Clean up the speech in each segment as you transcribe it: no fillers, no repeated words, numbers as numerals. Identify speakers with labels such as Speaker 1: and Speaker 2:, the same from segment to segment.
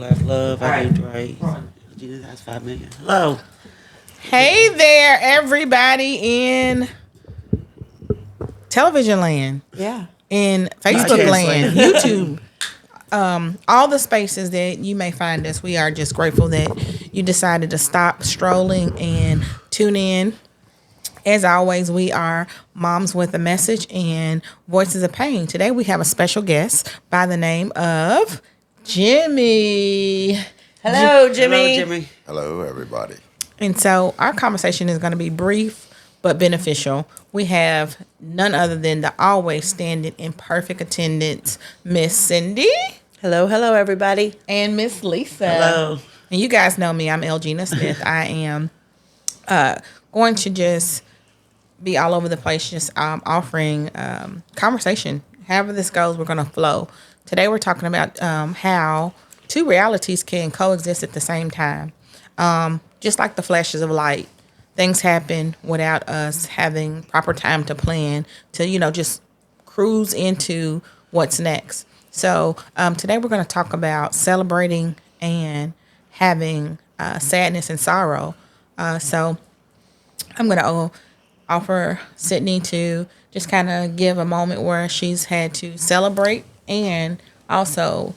Speaker 1: Black Love. I do Dre. Elgina has 5 million. Hello.
Speaker 2: Hey there, everybody in television land,
Speaker 3: Yeah.
Speaker 2: in Facebook
Speaker 1: Podcast
Speaker 2: land,
Speaker 1: land.
Speaker 2: YouTube, all the spaces that you may find us. We are just grateful that you decided to stop strolling and tune in. As always, we are Moms with a Message and Voices of Pain. Today we have a special guest by the name of Jimmy.
Speaker 3: Hello, Jimmy.
Speaker 1: Hello, Jimmy.
Speaker 4: Hello, everybody.
Speaker 2: And so our conversation is going to be brief but beneficial. We have none other than the always standing in perfect attendance, Ms Cyndee
Speaker 3: Hello, everybody.
Speaker 2: and Miss Lisa.
Speaker 1: Hello.
Speaker 2: And you guys know me. I'm Elgina Smith. I am going to just be all over the place, just offering conversation. However this goes, we're going to flow. Today we're talking about how two realities can coexist at the same time. Just like the flashes of light, things happen without us having proper time to plan, to, just cruise into what's next. So today we're going to talk about celebrating and having sadness and sorrow. So I'm going to offer Sydney to just kind of give a moment where she's had to celebrate and also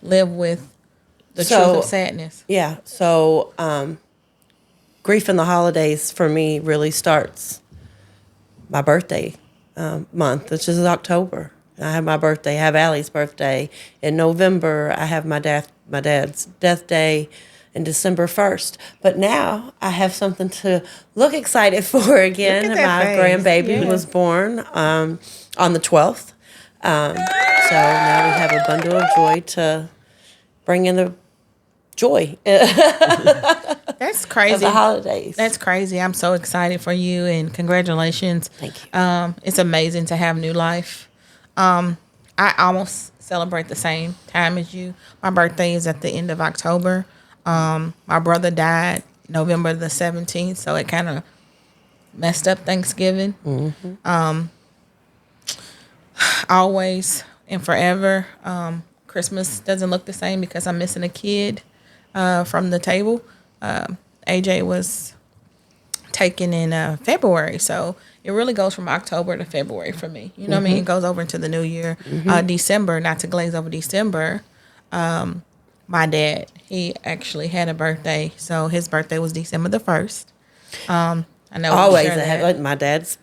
Speaker 2: live with the truth of sadness.
Speaker 3: Yeah. So, grief in the holidays for me really starts my birthday month, which is October. I have my birthday. I have Allie's birthday in November. I have my dad's death day in December 1st. But now I have something to look excited for again.
Speaker 2: Look at that
Speaker 3: My
Speaker 2: face.
Speaker 3: grandbaby
Speaker 2: Yeah.
Speaker 3: was born on the 12th. So now we have a bundle of joy to bring in the joy
Speaker 2: That's
Speaker 3: of
Speaker 2: crazy.
Speaker 3: the holidays.
Speaker 2: That's crazy. I'm so excited for you and congratulations.
Speaker 3: Thank you.
Speaker 2: It's amazing to have new life. I almost celebrate the same time as you. My birthday is at the end of October. My brother died November the 17th, so it kind of messed up Thanksgiving.
Speaker 3: Mm-hmm.
Speaker 2: Always and forever. Christmas doesn't look the same because I'm missing a kid from the table. AJ was taken in February, so it really goes from October to February for me. You know what I mean? It goes over into the new year. December, not to glaze over December. My dad, he actually had a birthday, so his birthday was December the 1st. I know
Speaker 3: Always.
Speaker 2: share that.
Speaker 3: My dad's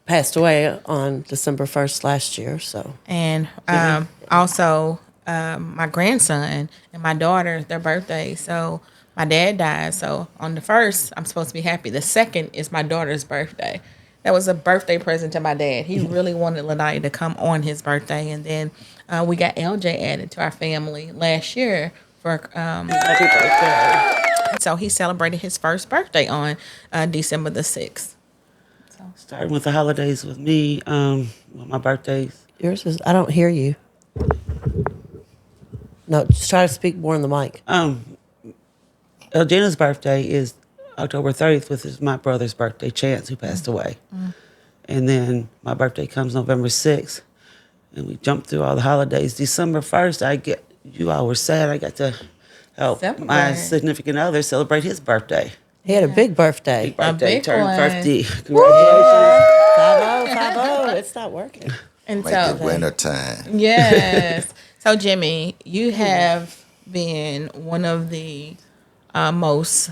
Speaker 3: passed away on December 1st last year, so.
Speaker 2: And also my grandson and my daughter, their birthday. So my dad died. So on the 1st, I'm supposed to be happy. The 2nd is my daughter's birthday. That was a birthday present to my dad. He really wanted Lanaya to come on his birthday. And then we got LJ added to our family last year for
Speaker 3: Happy birthday.
Speaker 2: so he celebrated his first birthday on December the 6th.
Speaker 1: Starting with the holidays with me, with my birthdays.
Speaker 3: Yours is, I don't hear you. No, just try to speak more in the mic.
Speaker 1: Elgina's birthday is October 30th, which is my brother's birthday, Chance, who passed away. And then my birthday comes November 6th. And we jump through all the holidays. December 1st, you all were sad. I got to help
Speaker 2: Celebrate.
Speaker 1: my significant other celebrate his birthday.
Speaker 3: He had a big birthday.
Speaker 1: Birthday
Speaker 2: big
Speaker 1: turned
Speaker 2: one.
Speaker 1: 50. Congratulations.
Speaker 3: 50. It's not working.
Speaker 2: And
Speaker 4: Make
Speaker 2: so
Speaker 4: it winter time.
Speaker 2: yes. So, Jimmy, you have been one of the most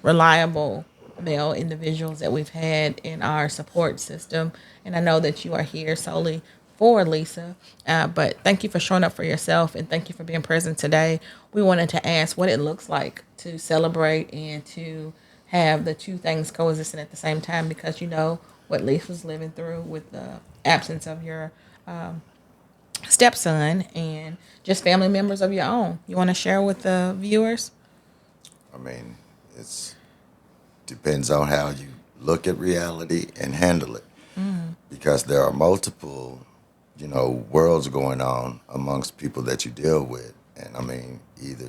Speaker 2: reliable male individuals that we've had in our support system. And I know that you are here solely for Lisa. But thank you for showing up for yourself and thank you for being present today. We wanted to ask what it looks like to celebrate and to have the two things coexisting at the same time, because you know what Lisa was living through with the absence of your stepson and just family members of your own. You want to share with the viewers?
Speaker 4: I mean, it's depends on how you look at reality and handle it. Because there are multiple, worlds going on amongst people that you deal with. And I mean, either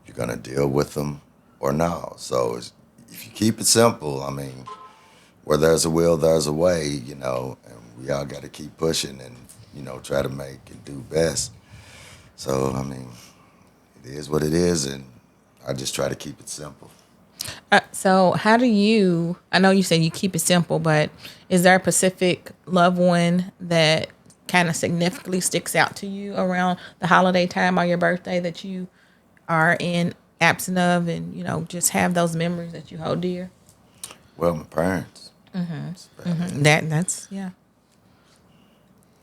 Speaker 4: you're going to deal with them or no. So if you keep it simple, I mean, where there's a will, there's a way, and we all got to keep pushing and, try to make and do best. So, I mean, it is what it is, and I just try to keep it simple.
Speaker 2: So how do you, I know you said you keep it simple, but is there a specific loved one that kind of significantly sticks out to you around the holiday time or your birthday that you are in absent of, and, you know, just have those memories that you hold dear?
Speaker 4: Well, my parents.
Speaker 2: That's, yeah.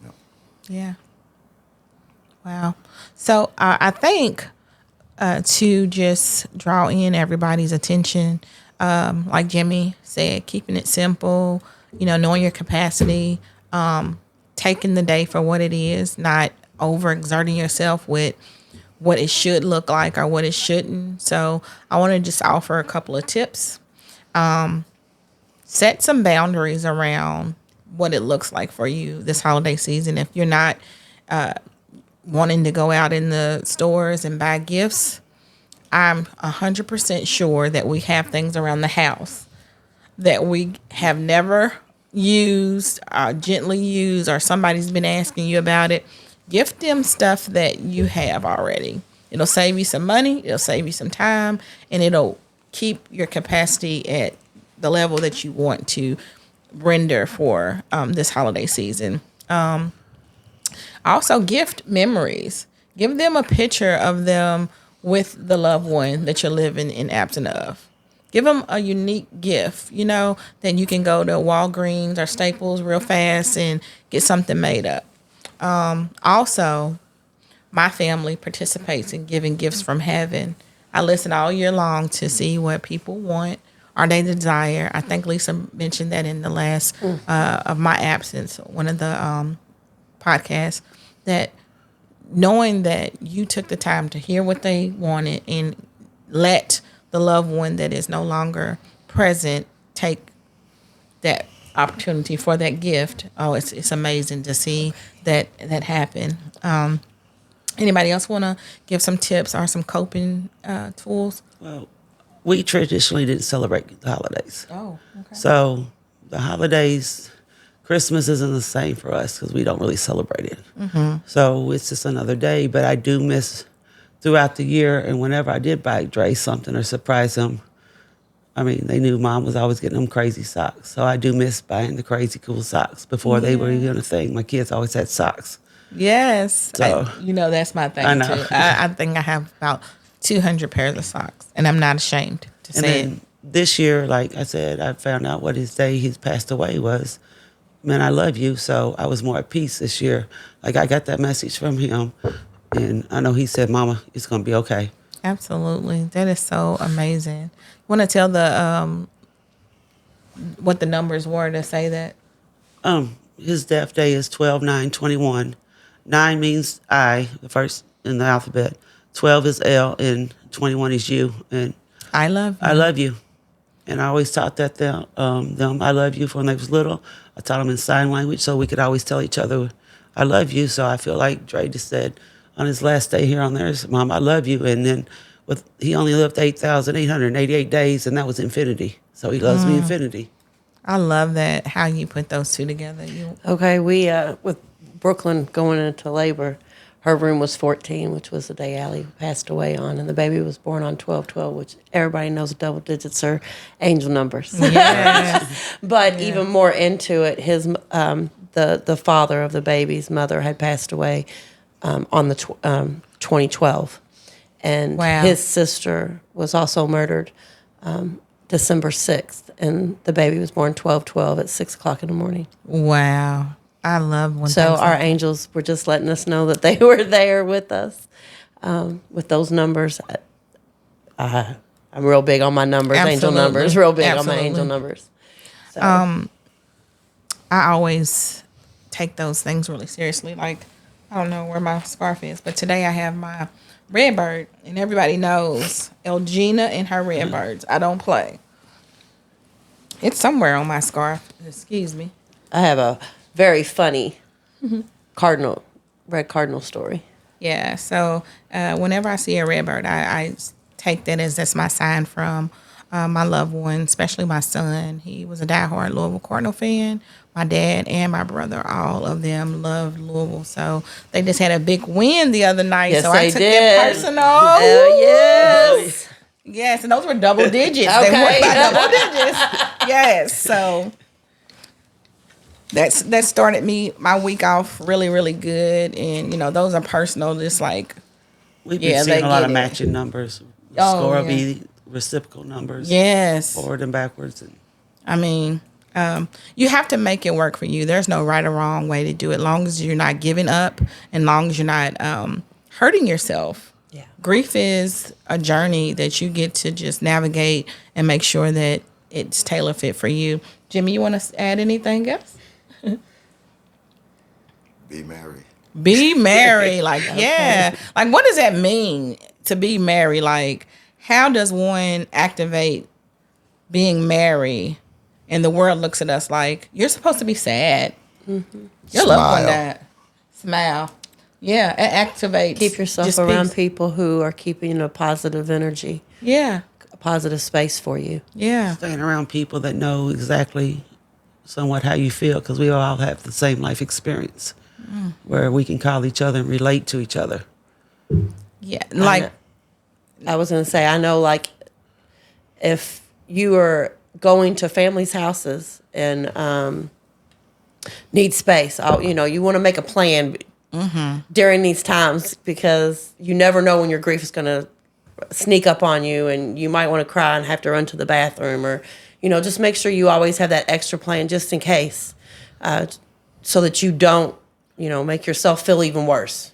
Speaker 4: Yep.
Speaker 2: Yeah. Wow. So I think to just draw in everybody's attention, like Jimmy said, keeping it simple, you know, knowing your capacity, taking the day for what it is, not overexerting yourself with what it should look like or what it shouldn't. So I want to just offer a couple of tips. Set some boundaries around what it looks like for you this holiday season. If you're not wanting to go out in the stores and buy gifts, I'm 100% sure that we have things around the house that we have never used, gently used, or somebody's been asking you about it. Gift them stuff that you have already. It'll save you some money, it'll save you some time, and it'll keep your capacity at the level that you want to render for this holiday season. Also, gift memories. Give them a picture of them with the loved one that you're living in absent of. Give them a unique gift, you know, that you can go to Walgreens or Staples real fast and get something made up. Also, my family participates in giving gifts from heaven. I listen all year long to see what people want or they desire. I think Lisa mentioned that in the last of my absence, one of the podcasts, that knowing that you took the time to hear what they wanted and let the loved one that is no longer present take that opportunity for that gift. Oh, it's amazing to see that happen. Anybody else want to give some tips or some coping tools?
Speaker 1: Well, we traditionally didn't celebrate the holidays.
Speaker 2: Oh, okay.
Speaker 1: So the holidays, Christmas isn't the same for us because we don't really celebrate it. So it's just another day. But I do miss throughout the year, and whenever I did buy Dre something or surprise him, I mean, they knew Mom was always getting them crazy socks. So I do miss buying the crazy cool socks before they were even a thing. My kids always had socks.
Speaker 2: Yes.
Speaker 1: So,
Speaker 2: you know, that's my thing,
Speaker 1: I know.
Speaker 2: too. I think I have about 200 pairs of socks, and I'm not ashamed to
Speaker 1: And
Speaker 2: say it.
Speaker 1: then this year, like I said, I found out what his day he's passed away was. Man, I love you. So I was more at peace this year. Like I got that message from him, and I know he said, "Mama, it's gonna be okay."
Speaker 2: Absolutely. That is so amazing. Want to tell the what the numbers were to say that?
Speaker 1: His death day is 12/9/21. 9 means I, the first in the alphabet. 12 is L, and 21 is you. And
Speaker 2: I love you.
Speaker 1: I love you. And I always taught that them I love you from when they was little. I taught them in sign language so we could always tell each other, I love you. So I feel like Dre just said on his last day here on there, Mom, I love you. And then he only lived 8,888 days, and that was infinity. So he loves me infinity.
Speaker 2: I love that, how you put those two together.
Speaker 3: Okay, we with Brooklyn going into labor, her room was 14, which was the day Allie passed away on, and the baby was born on 12/12, which everybody knows double digits are angel numbers.
Speaker 2: Yes.
Speaker 3: But even more into it, his the father of the baby's mother had passed away on the 2012, and
Speaker 2: Wow.
Speaker 3: his sister was also murdered December 6th, and the baby was born 12/12 at 6 o'clock in the morning.
Speaker 2: Wow. I love when
Speaker 3: So
Speaker 2: things
Speaker 3: our
Speaker 2: like-
Speaker 3: angels were just letting us know that they were there with us with those numbers. I'm real big on my numbers, angel
Speaker 2: Absolutely.
Speaker 3: numbers, real big on
Speaker 2: Absolutely.
Speaker 3: my angel numbers. So,
Speaker 2: I always take those things really seriously. Like, I don't know where my scarf is, but today I have my Redbird, and everybody knows Elgina and her Redbirds. I don't play. It's somewhere on my scarf. Excuse me.
Speaker 3: I have a very funny red cardinal story.
Speaker 2: Yeah, so whenever I see a Redbird, I take that as that's my sign from my loved ones, especially my son. He was a diehard Louisville Cardinal fan. My dad and my brother, all of them loved Louisville. So they just had a big win the other night.
Speaker 3: Yes,
Speaker 2: so I
Speaker 3: they
Speaker 2: took
Speaker 3: did.
Speaker 2: it personal.
Speaker 3: Hell yes.
Speaker 2: Yes, and those were double digits.
Speaker 3: Okay.
Speaker 2: They went by double digits. Yes, so that started my week off really, really good. And those are personal. Just like
Speaker 1: We've been seeing a lot of
Speaker 2: get it.
Speaker 1: matching numbers. The
Speaker 2: Oh,
Speaker 1: score will
Speaker 2: yeah.
Speaker 1: be reciprocal numbers.
Speaker 2: yes,
Speaker 1: Forward and backwards. And
Speaker 2: I mean, you have to make it work for you. There's no right or wrong way to do it. Long as you're not giving up, and long as you're not hurting yourself.
Speaker 3: Yeah.
Speaker 2: Grief is a journey that you get to just navigate and make sure that it's tailor fit for you. Jimmy, you want to add anything else?
Speaker 4: Be merry.
Speaker 2: Be married. Like, yeah. Like, what does that mean to be married? Like, how does one activate being married and the world looks at us like, you're supposed to be sad.
Speaker 3: Mm-hmm.
Speaker 2: Your loved one
Speaker 4: Smile.
Speaker 2: died. Smile. Yeah, it activates.
Speaker 3: Keep yourself
Speaker 2: just
Speaker 3: around
Speaker 2: peace.
Speaker 3: people who are keeping a positive energy,
Speaker 2: Yeah,
Speaker 3: a positive space for you.
Speaker 2: yeah.
Speaker 1: staying around people that know exactly somewhat how you feel, because we all have the same life experience where we can call each other and relate to each other.
Speaker 2: Yeah, like,
Speaker 3: I was going to say, I know, like, if you are going to families' houses and need space, you want to make a plan during these times, because you never know when your grief is going to sneak up on you, and you might want to cry and have to run to the bathroom, or, just make sure you always have that extra plan just in case, so that you don't, make yourself feel even worse.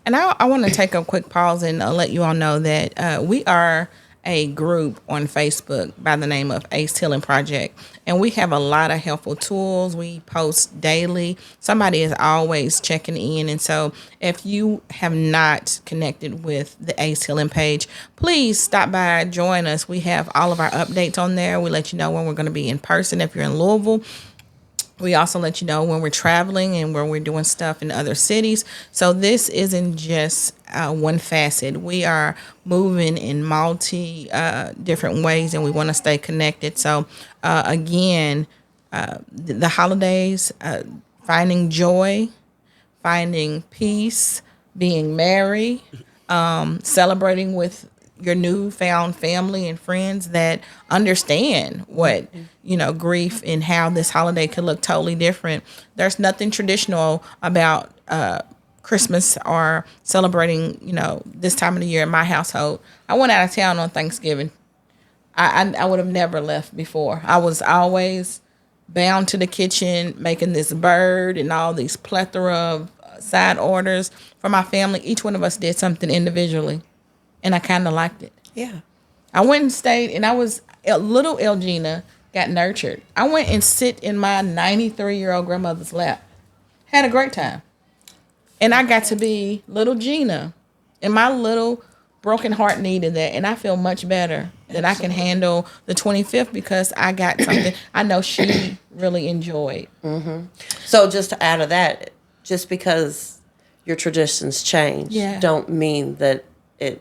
Speaker 2: and I want to take a quick pause and let you all know that we are a group on Facebook by the name of Ace Healing Project, and we have a lot of helpful tools. We post daily. Somebody is always checking in, and so if you have not connected with the Ace Healing page, please stop by, join us. We have all of our updates on there. We let you know when we're going to be in person if you're in Louisville. We also let you know when we're traveling and when we're doing stuff in other cities. So this isn't just one facet. We are moving in multi different ways, and we want to stay connected. So again, the holidays, finding joy, finding peace, being merry, celebrating with your newfound family and friends that understand what grief and how this holiday could look totally different. There's nothing traditional about Christmas or celebrating this time of the year in my household. I went out of town on Thanksgiving. I would have never left before. I was always bound to the kitchen making this bird and all these plethora of side orders for my family. Each one of us did something individually. And I kind of liked it.
Speaker 3: Yeah.
Speaker 2: I went and stayed, and little Elgina got nurtured. I went and sit in my 93-year-old grandmother's lap. Had a great time. And I got to be little Gina. And my little broken heart needed that. And I feel much better that I can handle the 25th because I got something I know she really enjoyed.
Speaker 3: Mm-hmm. So just to add to that, just because your traditions change, don't mean that it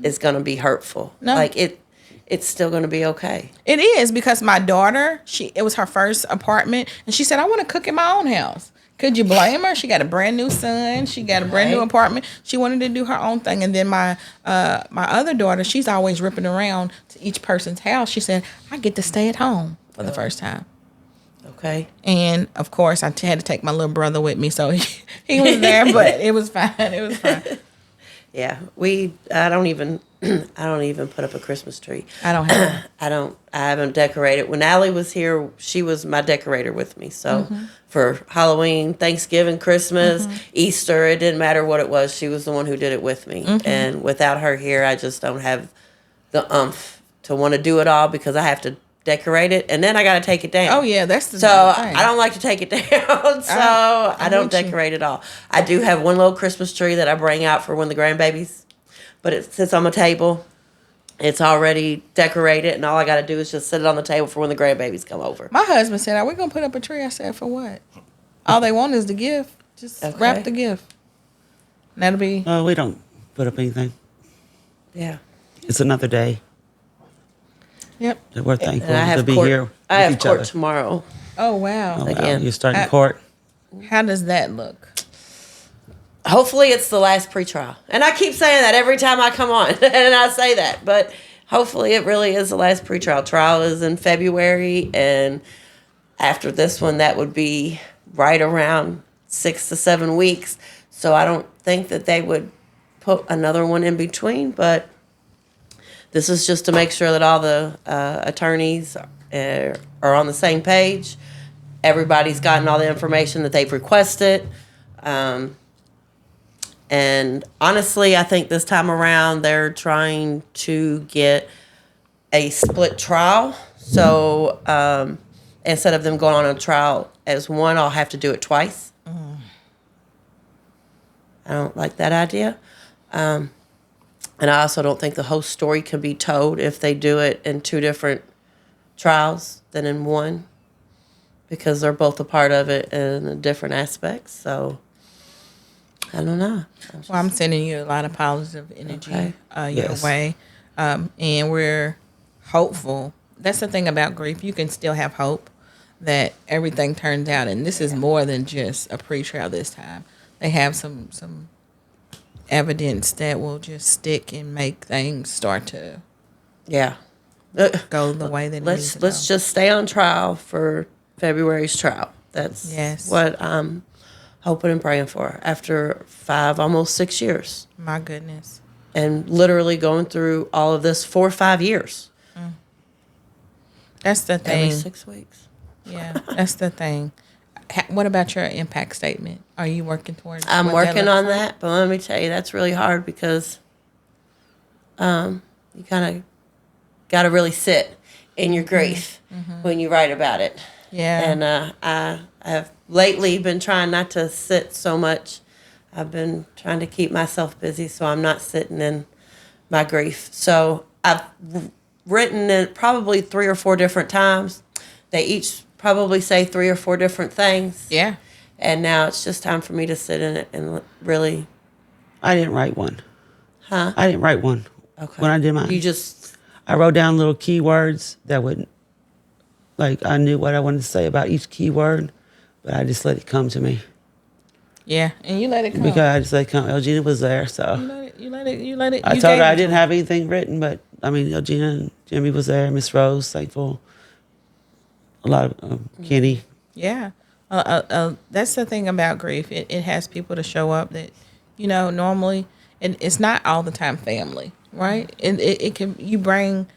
Speaker 3: is going to be hurtful.
Speaker 2: No.
Speaker 3: Like it's still going to be okay.
Speaker 2: It is, because my daughter, it was her first apartment, and she said, I want to cook in my own house. Could you blame her? She got a brand new son. She got a brand new apartment. She wanted to do her own thing. And then my other daughter, she's always ripping around to each person's house. She said, I get to stay at home for the first time.
Speaker 3: Okay.
Speaker 2: And of course, I had to take my little brother with me, so he was there, but it was fine. It was fine.
Speaker 3: Yeah, I don't even put up a Christmas tree.
Speaker 2: I don't have
Speaker 3: I haven't decorated. When Allie was here, she was my decorator with me. So for Halloween, Thanksgiving, Christmas, Easter, it didn't matter what it was. She was the one who did it with me. And without her here, I just don't have the umph to want to do it all, because I have to decorate it, and then I got to take it down.
Speaker 2: Oh yeah, that's the
Speaker 3: so
Speaker 2: thing.
Speaker 3: I don't like to take it down. So I don't decorate it all. I do have one little Christmas tree that I bring out for when the grandbabies, but it sits on my table. It's already decorated, and all I got to do is just sit it on the table for when the grandbabies come over.
Speaker 2: My husband said, "Are we gonna put up a tree?" I said, "For what? All they want is the gift. Just wrap the gift. And that'll be."
Speaker 1: We don't put up anything.
Speaker 3: Yeah.
Speaker 1: It's another day.
Speaker 2: Yep.
Speaker 1: That we're thankful
Speaker 3: And I
Speaker 1: to
Speaker 3: have
Speaker 1: be
Speaker 3: court.
Speaker 1: here
Speaker 3: I
Speaker 1: with
Speaker 3: have
Speaker 1: each
Speaker 3: court
Speaker 1: other.
Speaker 3: tomorrow.
Speaker 2: Oh wow.
Speaker 1: Oh, wow.
Speaker 3: Again.
Speaker 1: You're starting
Speaker 2: I-
Speaker 1: court.
Speaker 2: How does that look?
Speaker 3: Hopefully it's the last pretrial. And I keep saying that every time I come on, and I say that. But hopefully it really is the last pretrial. Trial is in February, and after this one, that would be right around 6 to 7 weeks. So I don't think that they would put another one in between, but this is just to make sure that all the attorneys are on the same page. Everybody's gotten all the information that they've requested. And honestly, I think this time around they're trying to get a split trial. So instead of them going on a trial as one, I'll have to do it twice. I don't like that idea. And I also don't think the whole story can be told if they do it in two different trials than in one, because they're both a part of it in different aspects. So I don't know.
Speaker 2: Well, I'm sending you a lot of positive energy
Speaker 3: Okay.
Speaker 2: your
Speaker 1: Yes.
Speaker 2: way, and we're hopeful. That's the thing about grief; you can still have hope that everything turns out. And this is more than just a pre-trial this time. They have some evidence that will just stick and make things start to
Speaker 3: Yeah.
Speaker 2: go the way that it needs to
Speaker 3: Let's
Speaker 2: go.
Speaker 3: just stay on trial for February's trial. That's
Speaker 2: Yes.
Speaker 3: what I'm hoping and praying for after 5, almost 6 years,
Speaker 2: My goodness.
Speaker 3: and literally going through all of this 4 or 5 years.
Speaker 2: That's the
Speaker 3: Every
Speaker 2: thing.
Speaker 3: 6 weeks.
Speaker 2: Yeah, that's the thing. What about your impact statement? Are you working towards?
Speaker 3: I'm
Speaker 2: what
Speaker 3: working
Speaker 2: looks
Speaker 3: on
Speaker 2: like?
Speaker 3: that, but let me tell you, that's really hard because you kind of got to really sit in your grief when you write about it.
Speaker 2: Yeah.
Speaker 3: And I have lately been trying not to sit so much. I've been trying to keep myself busy so I'm not sitting in my grief. So I've written it probably 3 or 4 different times. They each probably say 3 or 4 different things.
Speaker 2: Yeah.
Speaker 3: And now it's just time for me to sit in it and really.
Speaker 1: I didn't write one.
Speaker 3: Huh?
Speaker 1: I didn't write one.
Speaker 3: Okay.
Speaker 1: When I did mine.
Speaker 3: You just.
Speaker 1: I wrote down little keywords that would, like, I knew what I wanted to say about each keyword, but I just let it come to me.
Speaker 2: Yeah. And you let it come.
Speaker 1: Because I just let it come. Elgina was there, so.
Speaker 2: You let it.
Speaker 1: I
Speaker 2: you
Speaker 1: told
Speaker 2: gave
Speaker 1: her I
Speaker 2: it to
Speaker 1: didn't have anything written, but, I mean, Elgina and Jimmy was there, Miss Rose, thankful. A lot of Kenny.
Speaker 2: Yeah. That's the thing about grief. It has people to show up that, normally, and it's not all the time family, right? It can, you bring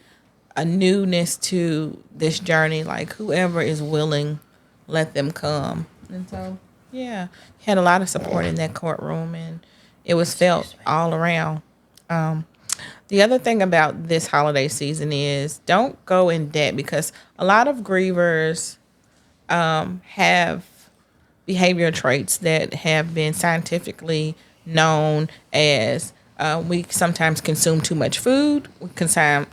Speaker 2: a newness to this journey, like whoever is willing, let them come. And so, yeah, had a lot of support in that courtroom, and it was felt all around. The other thing about this holiday season is don't go in debt, because a lot of grievers have behavioral traits that have been scientifically known as we sometimes consume too much food, we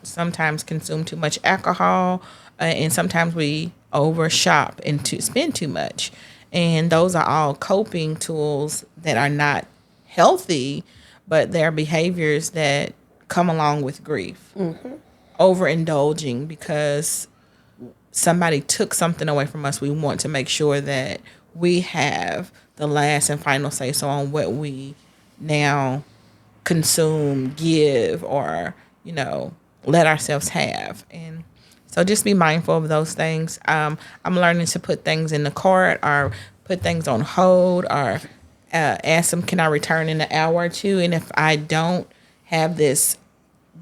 Speaker 2: sometimes consume too much alcohol, and sometimes we over shop and to spend too much. And those are all coping tools that are not healthy, but they're behaviors that come along with grief. Overindulging because somebody took something away from us. We want to make sure that we have the last and final say so on what we now consume, give, or let ourselves have. And so just be mindful of those things. I'm learning to put things in the cart or put things on hold, or ask them, can I return in an hour or two? And if I don't have this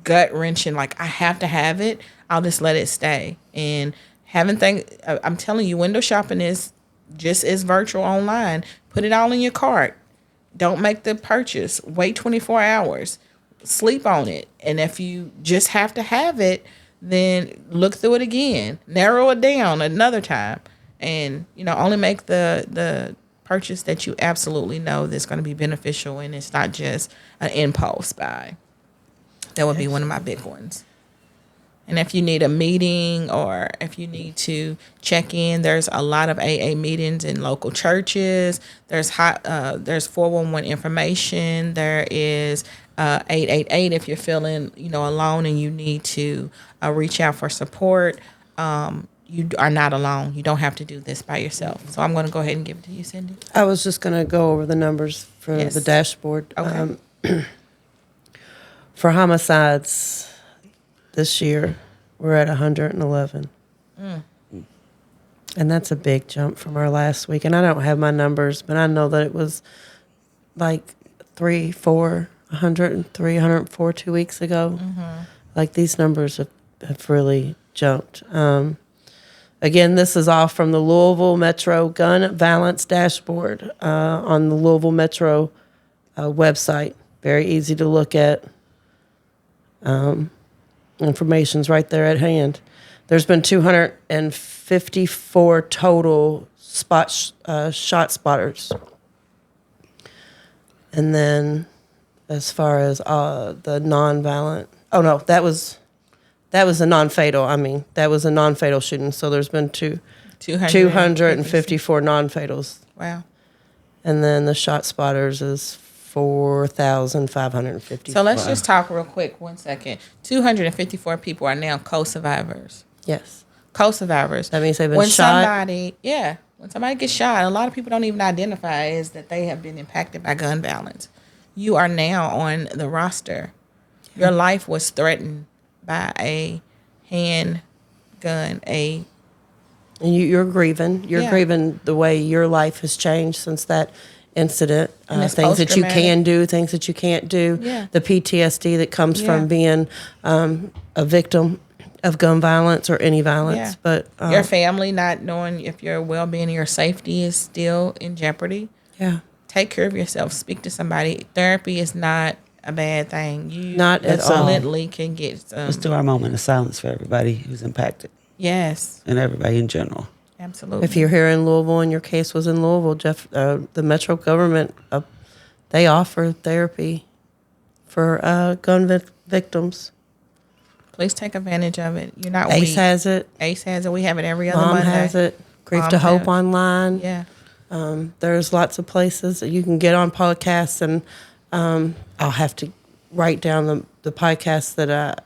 Speaker 2: gut wrenching, like I have to have it, I'll just let it stay. And having things, I'm telling you, window shopping is just as virtual online. Put it all in your cart. Don't make the purchase. Wait 24 hours. Sleep on it. And if you just have to have it, then look through it again. Narrow it down another time. And, only make the purchase that you absolutely know that's going to be beneficial, and it's not just an impulse buy. That would be one of my big ones. And if you need a meeting or if you need to check in, there's a lot of AA meetings in local churches. There's 411 information. There is 888 if you're feeling, alone and you need to reach out for support. You are not alone. You don't have to do this by yourself. So I'm going to go ahead and give it to you, Cyndee.
Speaker 3: I was just going to go over the numbers for
Speaker 2: Yes.
Speaker 3: the dashboard.
Speaker 2: Okay.
Speaker 3: For homicides this year, we're at 111. And that's a big jump from our last week. And I don't have my numbers, but I know that it was like 104 2 weeks ago. Like these numbers have really jumped. Again, this is all from the Louisville Metro Gun Violence Dashboard on the Louisville Metro website. Very easy to look at. Information's right there at hand. There's been 254 total shot spotters. And then as far as the nonviolent, that was a non-fatal. That was a non-fatal shooting. So there's been 254 non-fatals.
Speaker 2: Wow.
Speaker 3: And then the shot spotters is 4,550.
Speaker 2: So let's just talk real quick. 1 second. 254 people are now co-survivors.
Speaker 3: Yes.
Speaker 2: Co-survivors.
Speaker 3: That means they've been shot.
Speaker 2: When somebody gets shot, a lot of people don't even identify as that they have been impacted by gun violence. You are now on the roster. Your life was threatened by a handgun,
Speaker 3: And you're grieving. You're grieving the way your life has changed since that incident. Things that you can do, things that you can't do.
Speaker 2: Yeah.
Speaker 3: The PTSD that comes from being a victim of gun violence or any violence.
Speaker 2: Yeah.
Speaker 3: But
Speaker 2: your family not knowing if your well-being and your safety is still in jeopardy.
Speaker 3: Yeah.
Speaker 2: Take care of yourself. Speak to somebody. Therapy is not a bad thing. You
Speaker 3: Not at all.
Speaker 2: absolutely can get some.
Speaker 1: Let's do our moment of silence for everybody who's impacted
Speaker 2: Yes,
Speaker 1: and everybody in general.
Speaker 2: absolutely.
Speaker 3: If you're here in Louisville and your case was in Louisville, Jeff, the Metro government, they offer therapy for gun victims.
Speaker 2: Please take advantage of it. You're not
Speaker 3: ACE
Speaker 2: weak.
Speaker 3: has it.
Speaker 2: ACE has it. We have it every other
Speaker 3: Mom
Speaker 2: Monday.
Speaker 3: has it. Grief
Speaker 2: Mom
Speaker 3: to Hope
Speaker 2: has-
Speaker 3: online.
Speaker 2: Yeah.
Speaker 3: There's lots of places that you can get on podcasts, and I'll have to write down the podcasts that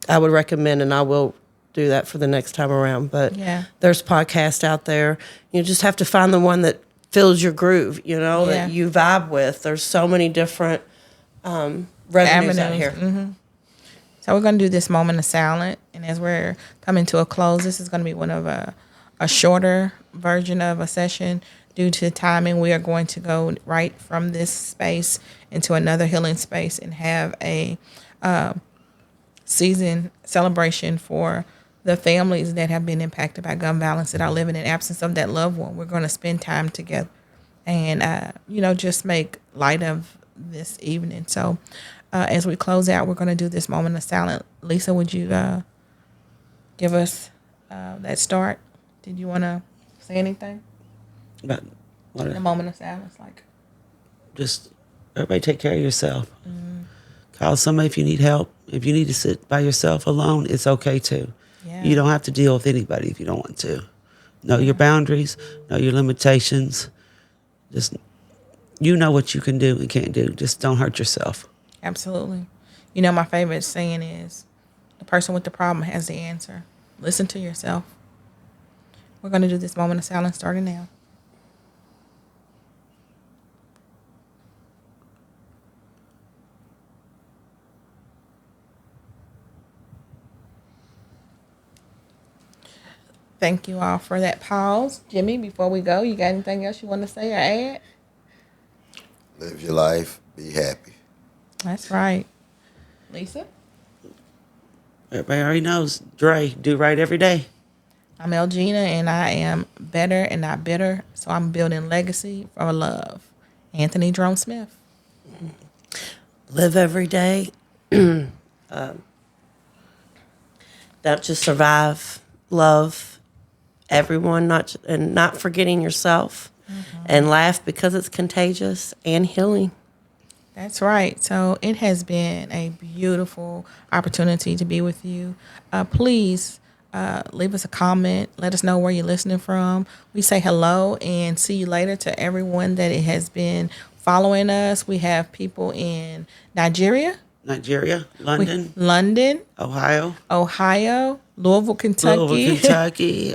Speaker 3: I would recommend, and I will do that for the next time around. But
Speaker 2: Yeah.
Speaker 3: there's podcasts out there. You just have to find the one that fills your groove,
Speaker 2: Yeah.
Speaker 3: that you vibe with. There's so many different revenues out here.
Speaker 2: So we're going to do this moment of silence, and as we're coming to a close, this is going to be one of a shorter version of a session due to timing. We are going to go right from this space into another healing space and have a season celebration for the families that have been impacted by gun violence that are living in absence of that loved one. We're going to spend time together and, just make light of this evening. So as we close out, we're going to do this moment of silence. Lisa, would you give us that start? Did you want to say anything?
Speaker 1: But
Speaker 2: The moment of silence,
Speaker 1: just everybody take care of yourself. Call somebody if you need help. If you need to sit by yourself alone, it's okay too.
Speaker 2: Yeah.
Speaker 1: You don't have to deal with anybody if you don't want to. Know your boundaries, know your limitations. Just you know what you can do and can't do. Just don't hurt yourself.
Speaker 2: Absolutely. My favorite saying is, the person with the problem has the answer. Listen to yourself. We're going to do this moment of silence starting now. Thank you all for that pause. Jimmy, before we go, you got anything else you want to say or add?
Speaker 4: Live your life. Be happy.
Speaker 2: That's right. Lisa?
Speaker 1: Everybody already knows. Dre, do right every day.
Speaker 2: I'm Elgina, and I am better and not bitter, so I'm building legacy for love. Anthony Jerome Smith.
Speaker 3: Live every day. Not just survive, love everyone, not forgetting yourself, and laugh because it's contagious and healing.
Speaker 2: That's right. So it has been a beautiful opportunity to be with you. Please leave us a comment. Let us know where you're listening from. We say hello and see you later to everyone that it has been following us. We have people in Nigeria,
Speaker 1: London, Ohio,
Speaker 2: Louisville, Kentucky.
Speaker 1: Louisville, Kentucky.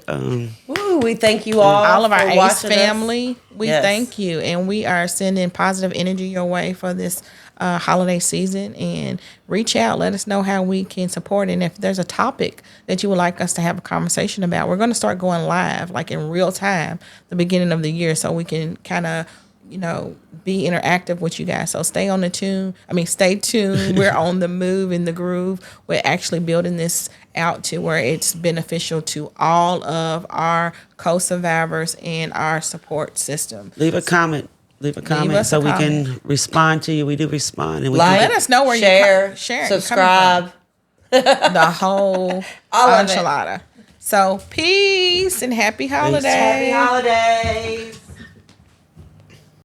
Speaker 3: Woo, we thank you all
Speaker 2: All of our
Speaker 3: for
Speaker 2: ACE
Speaker 3: watching us.
Speaker 2: family, we
Speaker 3: Yes.
Speaker 2: thank you. And we are sending positive energy your way for this holiday season. And reach out, let us know how we can support. And if there's a topic that you would like us to have a conversation about, we're going to start going live, like in real time, the beginning of the year, so we can kind of, be interactive with you guys. So stay tuned. We're on the move, in the groove. We're actually building this out to where it's beneficial to all of our co-survivors and our support system.
Speaker 1: Leave a comment.
Speaker 2: us
Speaker 1: So
Speaker 2: a
Speaker 1: we
Speaker 2: comment.
Speaker 1: can respond to you. We do respond. And we
Speaker 3: Like,
Speaker 2: Let us know where
Speaker 3: share,
Speaker 2: share,
Speaker 3: subscribe.
Speaker 2: the whole
Speaker 3: All of it.
Speaker 2: enchilada. So peace and happy holidays.
Speaker 3: Happy holidays.